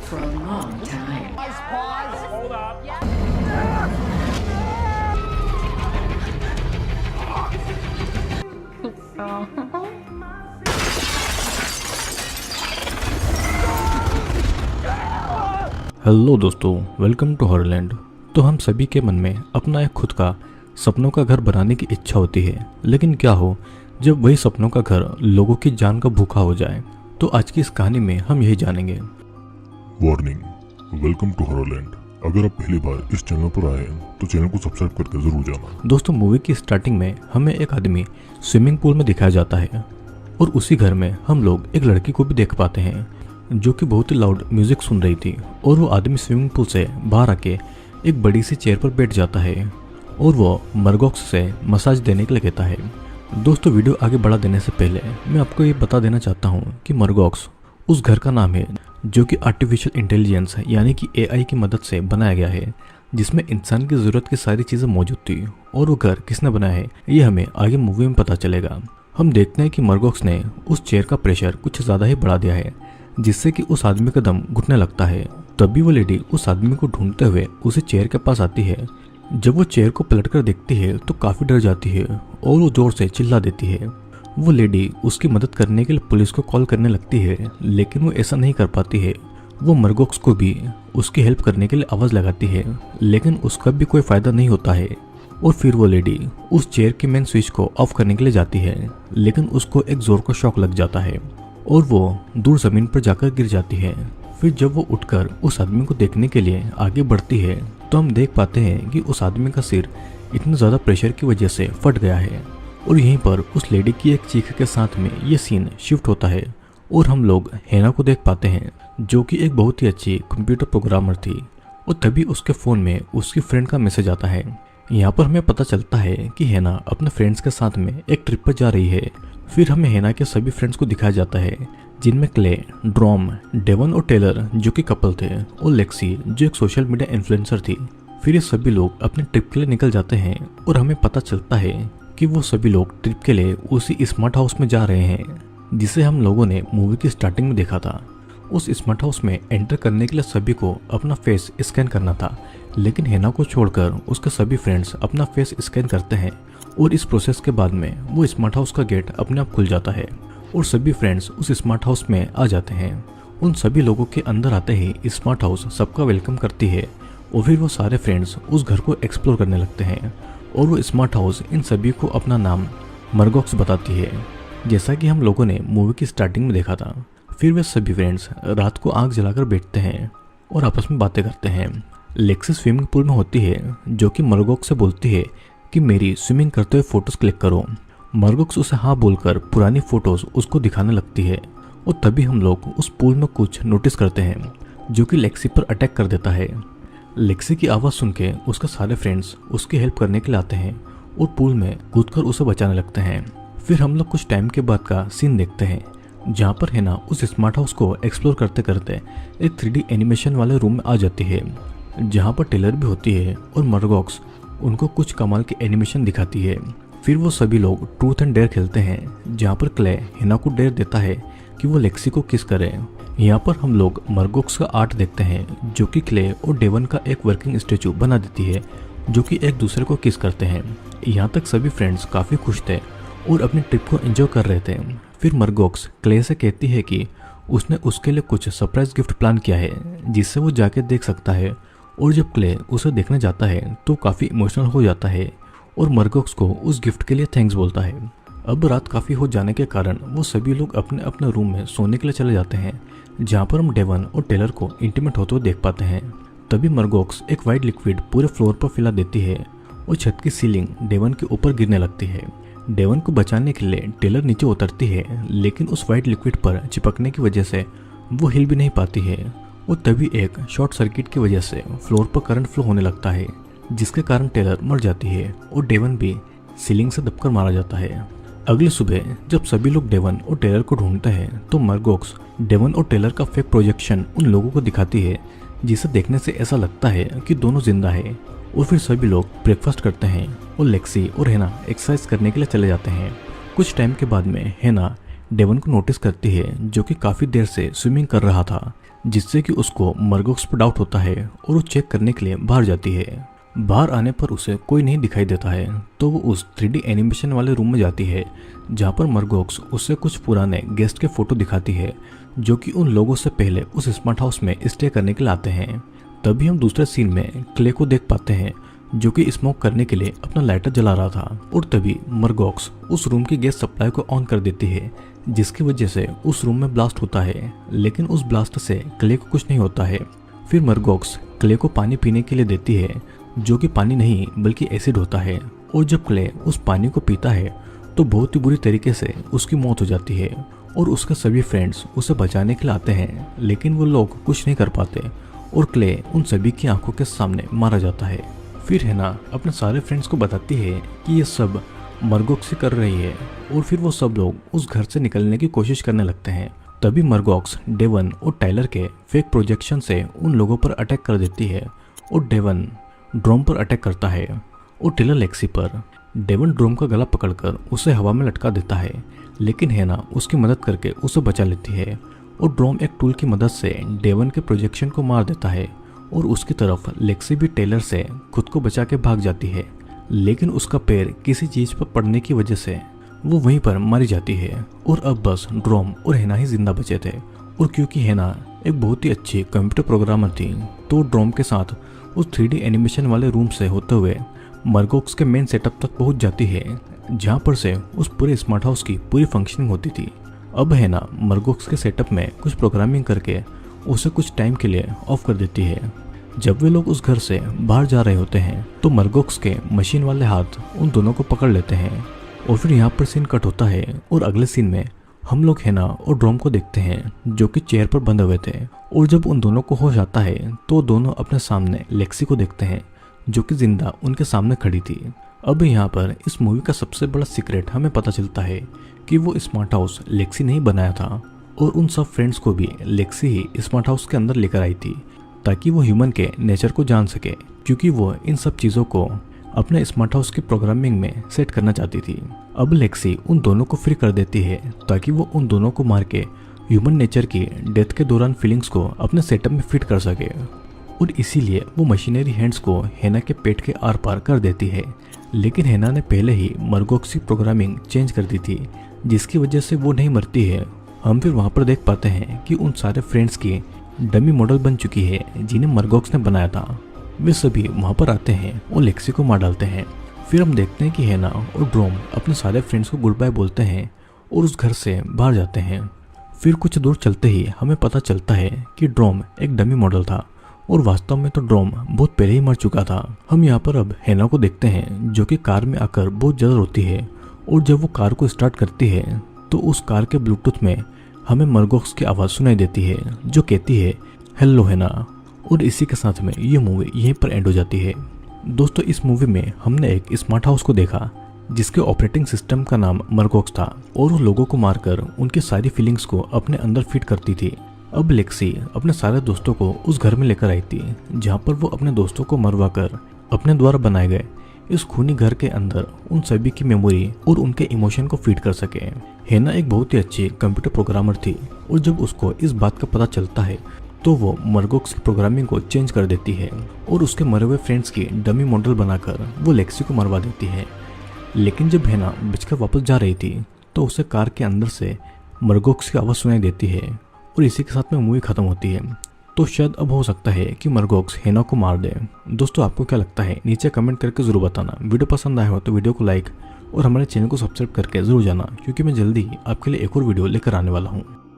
for a long time. Hold up. Hello दोस्तों, welcome to हॉररलैंड। तो हम सभी के मन में अपना एक खुद का सपनों का घर बनाने की इच्छा होती है, लेकिन क्या हो जब वही सपनों का घर लोगों की जान का भूखा हो जाए। तो आज की इस कहानी में हम यही जानेंगे। Warning, welcome to Horrorland. अगर आप पहली बार इस चैनल पर आए हैं तो चैनल को सब्सक्राइब करके जरूर जाना। दोस्तों, मूवी की स्टार्टिंग में हमें एक आदमी स्विमिंग पूल में दिखाया जाता है और उसी घर में हम लोग एक लड़की को भी देख पाते हैं जो कि बहुत ही लाउड म्यूजिक सुन रही थी। और वो आदमी स्विमिंग पूल से बाहर आके एक बड़ी सी चेयर पर बैठ जाता है और वो मरगॉक्स से मसाज देने के लिए कहता है। दोस्तों, वीडियो आगे बढ़ा देने से पहले मैं आपको ये बता देना चाहता हूँ कि मरगॉक्स उस घर का नाम है जो कि आर्टिफिशियल इंटेलिजेंस यानी कि एआई की मदद से बनाया गया है, जिसमें इंसान की ज़रूरत की सारी चीज़ें मौजूद थी। और वो घर किसने बनाया है ये हमें आगे मूवी में पता चलेगा। हम देखते हैं कि मरगॉक्स ने उस चेयर का प्रेशर कुछ ज़्यादा ही बढ़ा दिया है, जिससे कि उस आदमी का दम घुटने लगता है। तभी वो लेडी उस आदमी को ढूंढते हुए उसे चेयर के पास आती है। जब वो चेयर को पलटकर देखती है तो काफ़ी डर जाती है और वो जोर से चिल्ला देती है। वो लेडी उसकी मदद करने के लिए पुलिस को कॉल करने लगती है, लेकिन वो ऐसा नहीं कर पाती है। वो मरगॉक्स को भी उसकी हेल्प करने के लिए आवाज़ लगाती है, लेकिन उसका भी कोई फ़ायदा नहीं होता है। और फिर वो लेडी उस चेयर के मेन स्विच को ऑफ करने के लिए जाती है, लेकिन उसको एक जोर का शॉक लग जाता है और वो दूर ज़मीन पर जाकर गिर जाती है। फिर जब वो उठकर उस आदमी को देखने के लिए आगे बढ़ती है तो हम देख पाते हैं कि उस आदमी का सिर इतने ज़्यादा प्रेशर की वजह से फट गया है। और यहीं पर उस लेडी की एक चीख के साथ में ये सीन शिफ्ट होता है और हम लोग हैना को देख पाते हैं जो कि एक बहुत ही अच्छी कंप्यूटर प्रोग्रामर थी। और तभी उसके फ़ोन में उसकी फ्रेंड का मैसेज आता है। यहाँ पर हमें पता चलता है कि हैना अपने फ्रेंड्स के साथ में एक ट्रिप पर जा रही है। फिर हमें हैना के सभी फ्रेंड्स को दिखाया जाता है, जिनमें क्ले, ड्रॉम, डेवन और टेलर जो कि कपल थे, और लेक्सी जो एक सोशल मीडिया इन्फ्लुएंसर थी। फिर ये सभी लोग अपने ट्रिप के लिए निकल जाते हैं और हमें पता चलता है कि वो सभी लोग ट्रिप के लिए उसी स्मार्ट हाउस में जा रहे हैं जिसे हम लोगों ने मूवी की स्टार्टिंग में देखा था। उस स्मार्ट हाउस में एंटर करने के लिए सभी को अपना फेस स्कैन करना था, लेकिन हैना को छोड़कर उसके सभी फ्रेंड्स अपना फेस स्कैन करते हैं और इस प्रोसेस के बाद में वो स्मार्ट हाउस का गेट अपने आप खुल जाता है और सभी फ्रेंड्स उस स्मार्ट हाउस में आ जाते हैं। उन सभी लोगों के अंदर आते ही स्मार्ट हाउस सबका वेलकम करती है और फिर वो सारे फ्रेंड्स उस घर को एक्सप्लोर करने लगते हैं और वो स्मार्ट हाउस इन सभी को अपना नाम मरगॉक्स बताती है, जैसा कि हम लोगों ने मूवी की स्टार्टिंग में देखा था। फिर वे सभी फ्रेंड्स रात को आग जलाकर बैठते हैं और आपस में बातें करते हैं। लेक्सी स्विमिंग पूल में होती है जो कि मरगॉक्स से बोलती है कि मेरी स्विमिंग करते हुए फोटोज क्लिक करो। मरगॉक्स उसे हाँ बोलकर पुरानी फोटोज उसको दिखाने लगती है और तभी हम लोग उस पूल में कुछ नोटिस करते हैं जो कि लेक्सी पर अटैक कर देता है। लेक्सी की आवाज़ सुन के उसके सारे फ्रेंड्स उसकी हेल्प करने के लिए आते हैं और पूल में कूदकर उसे बचाने लगते हैं। फिर हम लोग कुछ टाइम के बाद का सीन देखते हैं जहाँ पर हैना उस स्मार्ट हाउस को एक्सप्लोर करते करते एक 3D एनिमेशन वाले रूम में आ जाती है, जहाँ पर टेलर भी होती है और मरगॉक्स उनको कुछ कमाल की एनिमेशन दिखाती है। फिर वो सभी लोग ट्रूथ एंड डेयर खेलते हैं, जहाँ पर क्ले हैना को डेयर देता है कि वो लेक्सी को किस करे। यहाँ पर हम लोग मरगॉक्स का आर्ट देखते हैं जो कि क्ले और डेवन का एक वर्किंग स्टेचू बना देती है जो कि एक दूसरे को किस करते हैं। यहाँ तक सभी फ्रेंड्स काफ़ी खुश थे और अपनी ट्रिप को एंजॉय कर रहे थे। फिर मरगॉक्स क्ले से कहती है कि उसने उसके लिए कुछ सरप्राइज गिफ्ट प्लान किया है जिससे वो जाके देख सकता है। और जब क्ले उसे देखने जाता है तो काफ़ी इमोशनल हो जाता है और मरगॉक्स को उस गिफ्ट के लिए थैंक्स बोलता है। अब रात काफ़ी हो जाने के कारण वो सभी लोग अपने अपने रूम में सोने के लिए चले जाते हैं, जहाँ पर हम डेवन और टेलर को इंटीमेट होते हुए देख पाते हैं। तभी मरगॉक्स एक वाइट लिक्विड पूरे फ्लोर पर फैला देती है और छत की सीलिंग डेवन के ऊपर गिरने लगती है। डेवन को बचाने के लिए टेलर नीचे उतरती है, लेकिन उस वाइट लिक्विड पर चिपकने की वजह से वो हिल भी नहीं पाती है। और तभी एक शॉर्ट सर्किट की वजह से फ्लोर पर करंट फ्लो होने लगता है, जिसके कारण टेलर मर जाती है और डेवन भी सीलिंग से दबकर मारा जाता है। अगली सुबह जब सभी लोग डेवन और टेलर को ढूंढते हैं तो मरगॉक्स डेवन और टेलर का फेक प्रोजेक्शन उन लोगों को दिखाती है, जिसे देखने से ऐसा लगता है कि दोनों जिंदा है। और फिर सभी लोग ब्रेकफास्ट करते हैं और लेक्सी और हैना एक्सरसाइज करने के लिए चले जाते हैं। कुछ टाइम के बाद में हैना डेवन को नोटिस करती है जो कि काफ़ी देर से स्विमिंग कर रहा था, जिससे कि उसको मर्गोक्स पर डाउट होता है और वो चेक करने के लिए बाहर जाती है। बाहर आने पर उसे कोई नहीं दिखाई देता है तो वो उस 3D एनिमेशन वाले रूम में जाती है जहाँ पर मर्गोक्स उससे कुछ पुराने गेस्ट के फोटो दिखाती है जो कि उन लोगों से पहले उस स्मार्ट हाउस में स्टे करने के लिए आते हैं। तभी हम दूसरे सीन में क्ले को देख पाते हैं जो कि स्मोक करने के लिए अपना लाइटर जला रहा था और तभी मर्गोक्स उस रूम की गैस सप्लाई को ऑन कर देती है जिसकी वजह से उस रूम में ब्लास्ट होता है, लेकिन उस ब्लास्ट से क्ले को कुछ नहीं होता है। फिर मर्गोक्स क्ले को पानी पीने के लिए देती है जो कि पानी नहीं बल्कि एसिड होता है और जब क्ले उस पानी को पीता है तो बहुत ही बुरी तरीके से उसकी मौत हो जाती है और उसके सभी फ्रेंड्स उसे बचाने के लिए आते हैं, लेकिन वो लोग कुछ नहीं कर पाते और क्ले उन सभी की आंखों के सामने मारा जाता है। फिर हेना अपने सारे फ्रेंड्स को बताती है कि ये सब मर्गोक्स कर रही है और फिर वो सब लोग उस घर से निकलने की कोशिश करने लगते हैं। तभी मर्गोक्स डेवन और टाइलर के फेक प्रोजेक्शन से उन लोगों पर अटैक कर देती है और डेवन ड्रोम पर अटैक करता है और टेलर लेक्सी पर। डेवन ड्रोम का गला पकड़कर उसे हवा में लटका देता है, लेकिन हेना उसकी मदद करके उसे बचा लेती है और ड्रोम एक टूल की मदद से डेवन के प्रोजेक्शन को मार देता है और उसकी तरफ लेक्सी भी टेलर से खुद को बचा के भाग जाती है, लेकिन उसका पैर किसी चीज पर पड़ने की वजह से वो वहीं पर मारी जाती है और अब बस ड्रोम और हेना ही जिंदा बचे थे। और क्योंकि हेना एक बहुत ही अच्छी कंप्यूटर प्रोग्रामर थी तो ड्रोम के साथ उस 3D एनिमेशन वाले रूम से होते हुए मर्गोक्स के मेन सेटअप तक पहुंच जाती है जहां पर से उस पूरे स्मार्ट हाउस की पूरी फंक्शनिंग होती थी। अब हेना मर्गोक्स के सेटअप में कुछ प्रोग्रामिंग करके उसे कुछ टाइम के लिए ऑफ कर देती है। जब वे लोग उस घर से बाहर जा रहे होते हैं तो मर्गोक्स के मशीन वाले हाथ उन दोनों को पकड़ लेते हैं और फिर यहाँ पर सीन कट होता है और अगले सीन में हम लोग हेना और ड्रोम को देखते हैं जो कि चेयर पर बंधे हुए थे और जब उन दोनों को होश आता है तो दोनों अपने सामने लेक्सी को देखते हैं जो कि जिंदा उनके सामने खड़ी थी। अब यहाँ पर इस मूवी का सबसे बड़ा सीक्रेट हमें पता चलता है कि वो स्मार्ट हाउस लेक्सी ने ही बनाया था और उन सब फ्रेंड्स को भी लेक्सी ही स्मार्ट हाउस के अंदर लेकर आई थी ताकि वो ह्यूमन के नेचर को जान सके, क्योंकि वो इन सब चीज़ों को अपने स्मार्ट हाउस की प्रोग्रामिंग में सेट करना चाहती थी। अब लेक्सी उन दोनों को फ्री कर देती है ताकि वो उन दोनों को मार के ह्यूमन नेचर की डेथ के दौरान फीलिंग्स को अपने सेटअप में फिट कर सके और इसीलिए वो मशीनरी हैंड्स को हेना के पेट के आर पार कर देती है। लेकिन हेना ने पहले ही मर्गोक्स की प्रोग्रामिंग चेंज कर दी थी जिसकी वजह से वो नहीं मरती है। हम फिर वहाँ पर देख पाते हैं कि उन सारे फ्रेंड्स की डमी मॉडल बन चुकी है जिन्हें मर्गोक्स ने बनाया था। वे सभी वहाँ पर आते हैं और लेक्सी को मार डालते हैं। फिर हम देखते हैं कि हेना और ड्रोम अपने सारे फ्रेंड्स को गुड बाय बोलते हैं और उस घर से बाहर जाते हैं। फिर कुछ दूर चलते ही हमें पता चलता है कि ड्रोम एक डमी मॉडल था और वास्तव में तो ड्रोम बहुत पहले ही मर चुका था। हम यहाँ पर अब हेना को देखते हैं जो कि कार में आकर बहुत ज़्यादा रोती है और जब वो कार को स्टार्ट करती है तो उस कार के ब्लूटूथ में हमें मर्गोक्स की आवाज़ सुनाई देती है जो कहती है हेलो हेना। और इसी के साथ में ये मूवी यहीं पर एंड हो जाती है। दोस्तों, इस मूवी में हमने एक स्मार्ट हाउस को देखा जिसके ऑपरेटिंग सिस्टम का नाम मर्गोक्स था और वो लोगों को मारकर उनकी सारी फीलिंग्स को अपने अंदर फिट करती थी। अब लेक्सी अपने सारे दोस्तों को उस घर में लेकर आई थी जहाँ पर वो अपने दोस्तों को मरवाकर अपने द्वारा बनाए गए इस खूनी घर के अंदर उन सभी की मेमोरी और उनके इमोशन को फीड कर सके। हेना एक बहुत ही अच्छी कंप्यूटर प्रोग्रामर थी और जब उसको इस बात का पता चलता है तो वो मर्गोक्स की प्रोग्रामिंग को चेंज कर देती है और उसके मरे हुए फ्रेंड्स की डमी मॉडल बनाकर वो लेक्सी को मरवा देती है। लेकिन जब हेना बचकर वापस जा रही थी तो उसे कार के अंदर से मर्गोक्स की आवाज़ सुनाई देती है और इसी के साथ में मूवी खत्म होती है। तो शायद अब हो सकता है कि मर्गोक्स हेना को मार दे। दोस्तों, आपको क्या लगता है नीचे कमेंट करके जरूर बताना। वीडियो पसंद आया हो तो वीडियो को लाइक और हमारे चैनल को सब्सक्राइब करके जरूर जाना, क्योंकि मैं जल्दी ही आपके लिए एक और वीडियो लेकर आने वाला हूँ।